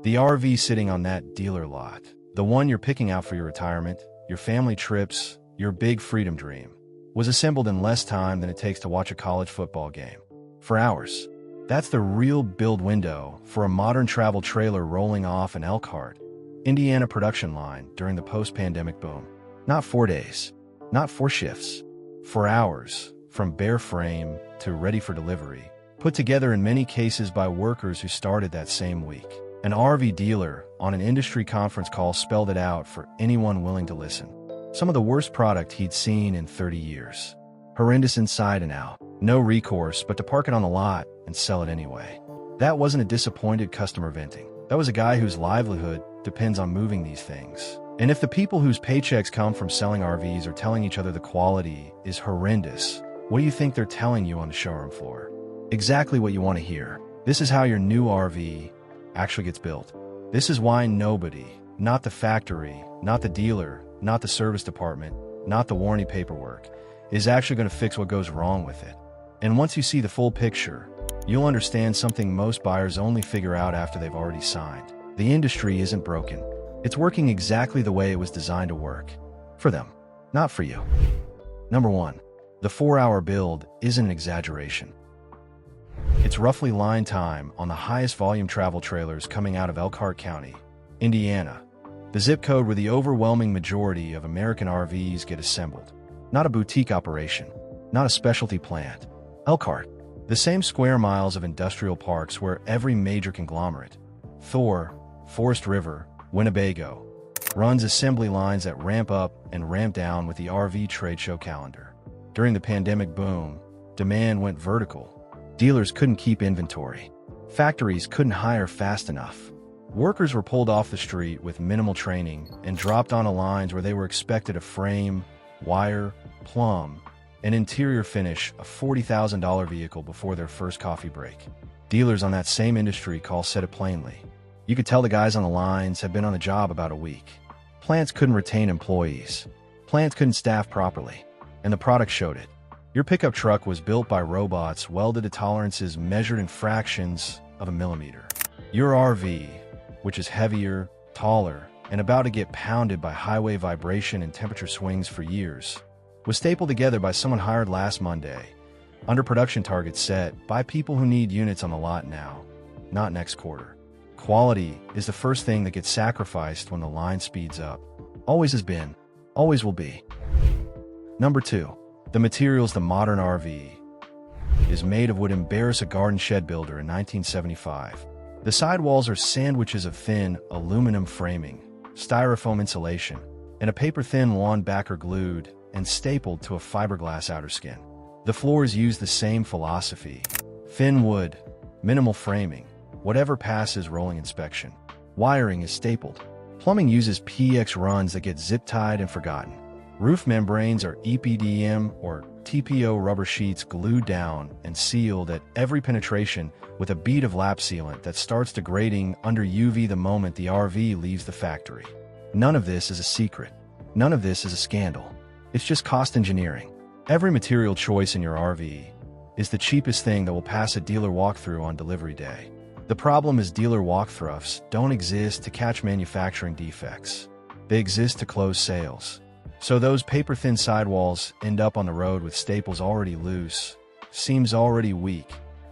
The RV sitting on that dealer lot, the one you're picking out for your retirement, your family trips, your big freedom dream, was assembled in less time than it takes to watch a college football game. For hours. That's the real build window for a modern travel trailer rolling off an Elkhart, Indiana production line during the post-pandemic boom. Not 4 days, not 4 shifts, 4 hours, from bare frame to ready for delivery, put together in many cases by workers who started that same week. An RV dealer on an industry conference call spelled it out for anyone willing to listen. Some of the worst product he'd seen in 30 years. Horrendous inside and out. No recourse but to park it on the lot and sell it anyway. That wasn't a disappointed customer venting. That was a guy whose livelihood depends on moving these things. And if the people whose paychecks come from selling RVs are telling each other the quality is horrendous, what do you think they're telling you on the showroom floor? Exactly what you want to hear. This is how your new RV actually gets built. This is why nobody, not the factory, not the dealer, not the service department, not the warranty paperwork, is actually going to fix what goes wrong with it. And once you see the full picture, you'll understand something most buyers only figure out after they've already signed. The industry isn't broken. It's working exactly the way it was designed to work. For them, not for you. Number 1. The 4-hour build isn't an exaggeration. It's roughly line time on the highest volume travel trailers coming out of Elkhart County, Indiana, the zip code where the overwhelming majority of American RVs get assembled. Not a boutique operation, not a specialty plant. Elkhart, the same square miles of industrial parks where every major conglomerate, Thor, Forest River, Winnebago, runs assembly lines that ramp up and ramp down with the RV trade show calendar. During the pandemic boom, demand went vertical. Dealers couldn't keep inventory. Factories couldn't hire fast enough. Workers were pulled off the street with minimal training and dropped onto lines where they were expected to frame, wire, plumb, and interior finish a $40,000 vehicle before their first coffee break. Dealers on that same industry call said it plainly. You could tell the guys on the lines had been on the job about a week. Plants couldn't retain employees. Plants couldn't staff properly. And the product showed it. Your pickup truck was built by robots welded to tolerances measured in fractions of a millimeter. Your RV, which is heavier, taller, and about to get pounded by highway vibration and temperature swings for years, was stapled together by someone hired last Monday, under production targets set by people who need units on the lot now, not next quarter. Quality is the first thing that gets sacrificed when the line speeds up. Always has been, always will be. Number 2. The materials the modern RV is made of would embarrass a garden shed builder in 1975. The sidewalls are sandwiches of thin aluminum framing, styrofoam insulation, and a paper-thin lawn backer glued and stapled to a fiberglass outer skin. The floors use the same philosophy. Thin wood, minimal framing, whatever passes rolling inspection. Wiring is stapled. Plumbing uses PX runs that get zip-tied and forgotten. Roof membranes are EPDM or TPO rubber sheets glued down and sealed at every penetration with a bead of lap sealant that starts degrading under UV the moment the RV leaves the factory. None of this is a secret. None of this is a scandal. It's just cost engineering. Every material choice in your RV is the cheapest thing that will pass a dealer walkthrough on delivery day. The problem is dealer walkthroughs don't exist to catch manufacturing defects. They exist to close sales. So those paper-thin sidewalls end up on the road with staples already loose, seams already weak,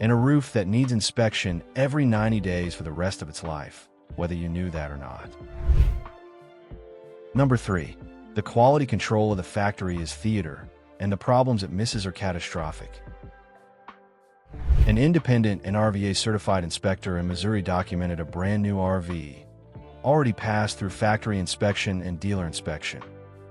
and a roof that needs inspection every 90 days for the rest of its life, whether you knew that or not. Number 3. The quality control of the factory is theater, and the problems it misses are catastrophic. An independent NRVA certified inspector in Missouri documented a brand new RV, already passed through factory inspection and dealer inspection,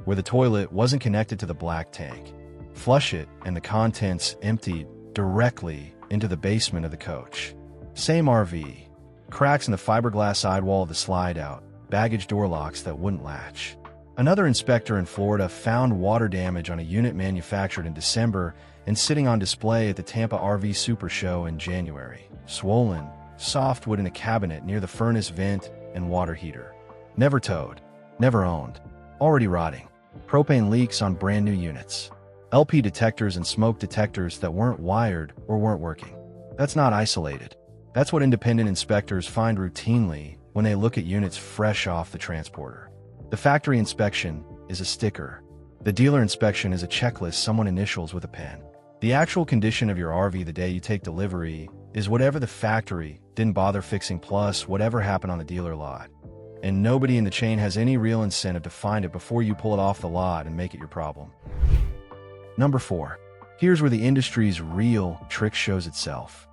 where the toilet wasn't connected to the black tank. Flush it and the contents emptied directly into the basement of the coach. Same RV, cracks in the fiberglass sidewall of the slide-out, baggage door locks that wouldn't latch. Another inspector in Florida found water damage on a unit manufactured in December and sitting on display at the Tampa RV Super Show in January. Swollen, softwood in a cabinet near the furnace vent and water heater. Never towed, never owned, already rotting. Propane leaks on brand new units. LP detectors and smoke detectors that weren't wired or weren't working. That's not isolated. That's what independent inspectors find routinely when they look at units fresh off the transporter. The factory inspection is a sticker. The dealer inspection is a checklist someone initials with a pen. The actual condition of your RV the day you take delivery is whatever the factory didn't bother fixing plus whatever happened on the dealer lot. And nobody in the chain has any real incentive to find it before you pull it off the lot and make it your problem. Number 4. Here's where the industry's real trick shows itself.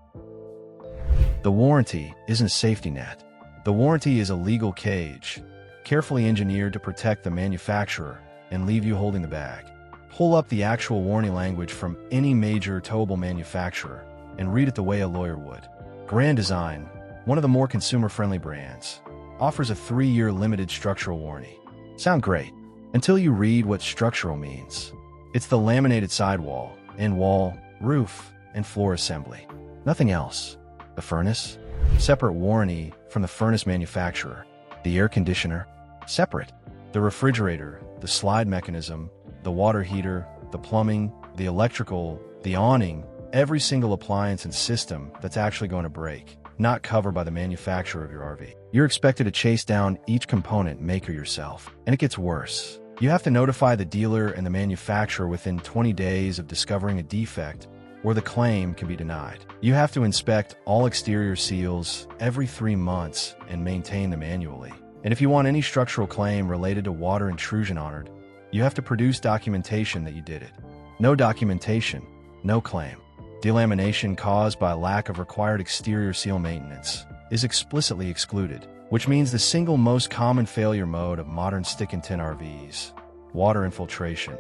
The warranty isn't a safety net. The warranty is a legal cage, carefully engineered to protect the manufacturer and leave you holding the bag. Pull up the actual warranty language from any major towable manufacturer and read it the way a lawyer would. Grand Design, one of the more consumer-friendly brands, offers a 3-year limited structural warranty. Sound great, until you read what structural means. It's the laminated sidewall, end wall, roof, and floor assembly. Nothing else. The furnace? Separate warranty from the furnace manufacturer. The air conditioner? Separate. The refrigerator, the slide mechanism, the water heater, the plumbing, the electrical, the awning, every single appliance and system that's actually going to break, not covered by the manufacturer of your RV. You're expected to chase down each component maker yourself. And it gets worse. You have to notify the dealer and the manufacturer within 20 days of discovering a defect, or the claim can be denied. You have to inspect all exterior seals every 3 months and maintain them annually. And if you want any structural claim related to water intrusion honored, you have to produce documentation that you did it. No documentation, no claim. Delamination caused by lack of required exterior seal maintenance is explicitly excluded, which means the single most common failure mode of modern stick-and-tin RVs, water infiltration,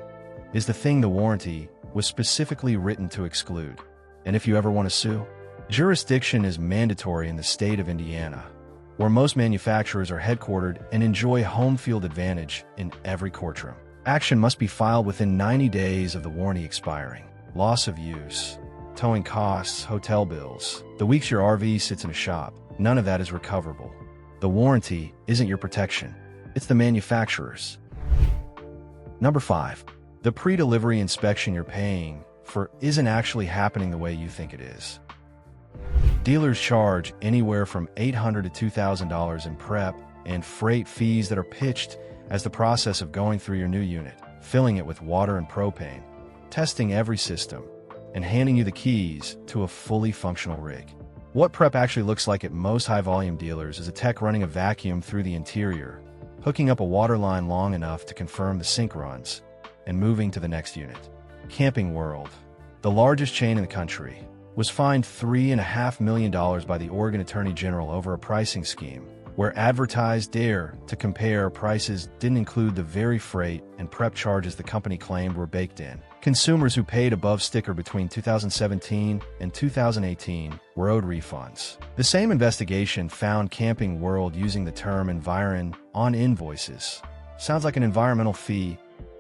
is the thing the warranty was specifically written to exclude. And if you ever want to sue, jurisdiction is mandatory in the state of Indiana, where most manufacturers are headquartered and enjoy home field advantage in every courtroom. Action must be filed within 90 days of the warranty expiring. Loss of use, towing costs, hotel bills, the weeks your RV sits in a shop, none of that is recoverable. The warranty isn't your protection, it's the manufacturer's. Number 5. The pre-delivery inspection you're paying for isn't actually happening the way you think it is. Dealers charge anywhere from $800 to $2,000 in prep and freight fees that are pitched as the process of going through your new unit, filling it with water and propane, testing every system, and handing you the keys to a fully functional rig. What prep actually looks like at most high-volume dealers is a tech running a vacuum through the interior, hooking up a water line long enough to confirm the sink runs, and moving to the next unit. Camping World, the largest chain in the country, was fined $3.5 million by the Oregon Attorney General over a pricing scheme where advertised dare to compare prices didn't include the very freight and prep charges the company claimed were baked in. Consumers who paid above sticker between 2017 and 2018 were owed refunds. The same investigation found Camping World using the term environ on invoices. Sounds like an environmental fee,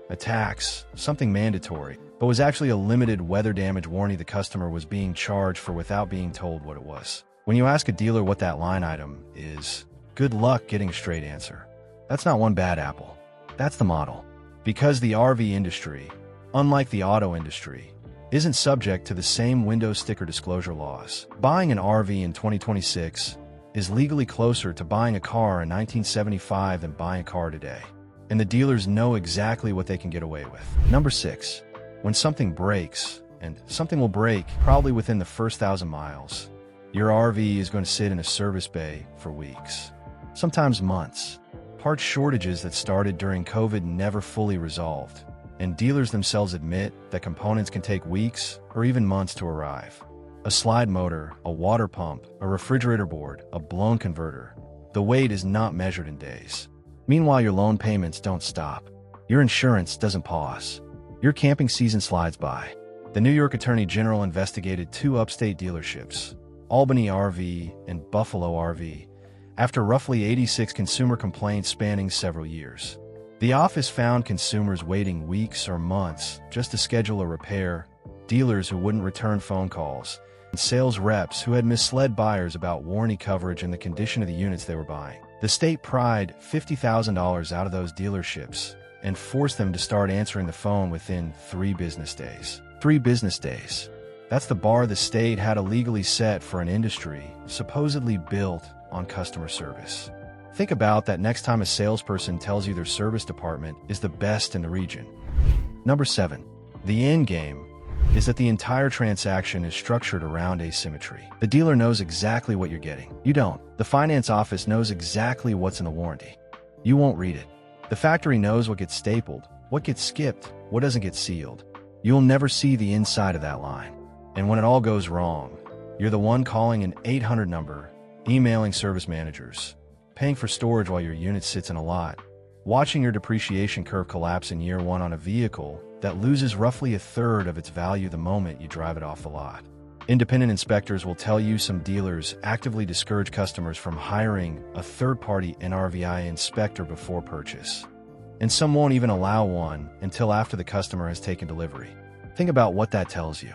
a tax, something mandatory, but was actually a limited weather damage warranty the customer was being charged for without being told what it was. When you ask a dealer what that line item is, good luck getting a straight answer. That's not one bad apple. That's the model. Because the RV industry, unlike the auto industry, isn't subject to the same window sticker disclosure laws. Buying an RV in 2026 is legally closer to buying a car in 1975 than buying a car today. And the dealers know exactly what they can get away with. Number 6. When something breaks, and something will break probably within the first 1,000 miles, your RV is going to sit in a service bay for weeks, sometimes months. Part shortages that started during COVID never fully resolved, and dealers themselves admit that components can take weeks or even months to arrive. A slide motor, a water pump, a refrigerator board, a blown converter. The wait is not measured in days. Meanwhile, your loan payments don't stop. Your insurance doesn't pause. Your camping season slides by. The New York Attorney General investigated 2 upstate dealerships, Albany RV and Buffalo RV, after roughly 86 consumer complaints spanning several years. The office found consumers waiting weeks or months just to schedule a repair, dealers who wouldn't return phone calls, and sales reps who had misled buyers about warranty coverage and the condition of the units they were buying. The state pried $50,000 out of those dealerships and forced them to start answering the phone within 3 business days. 3 business days. That's the bar the state had illegally set for an industry supposedly built on customer service. Think about that next time a salesperson tells you their service department is the best in the region. Number 7. The end game is that the entire transaction is structured around asymmetry. The dealer knows exactly what you're getting. You don't. The finance office knows exactly what's in the warranty. You won't read it. The factory knows what gets stapled, what gets skipped, what doesn't get sealed. You'll never see the inside of that line. And when it all goes wrong, you're the one calling an 800 number, emailing service managers, paying for storage while your unit sits in a lot, watching your depreciation curve collapse in year 1 on a vehicle that loses roughly a third of its value the moment you drive it off the lot. Independent inspectors will tell you some dealers actively discourage customers from hiring a third-party NRVI inspector before purchase, and some won't even allow one until after the customer has taken delivery. Think about what that tells you.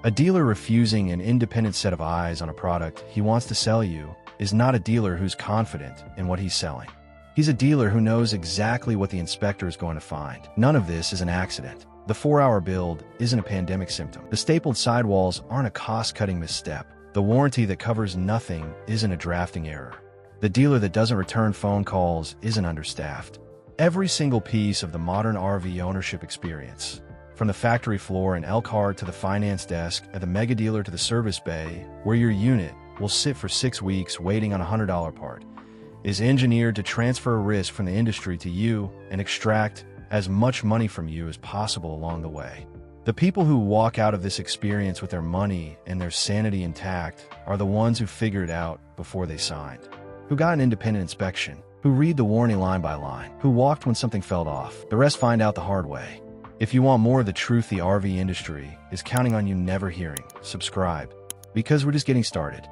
A dealer refusing an independent set of eyes on a product he wants to sell you is not a dealer who's confident in what he's selling. He's a dealer who knows exactly what the inspector is going to find. None of this is an accident. The 4-hour build isn't a pandemic symptom. The stapled sidewalls aren't a cost-cutting misstep. The warranty that covers nothing isn't a drafting error. The dealer that doesn't return phone calls isn't understaffed. Every single piece of the modern RV ownership experience, from the factory floor in Elkhart to the finance desk at the mega dealer to the service bay, where your unit will sit for 6 weeks waiting on a $100 part, is engineered to transfer risk from the industry to you and extract as much money from you as possible along the way. The people who walk out of this experience with their money and their sanity intact are the ones who figured it out before they signed, who got an independent inspection, who read the warranty line by line, who walked when something fell off. The rest find out the hard way. If you want more of the truth the RV industry is counting on you never hearing, subscribe, because we're just getting started.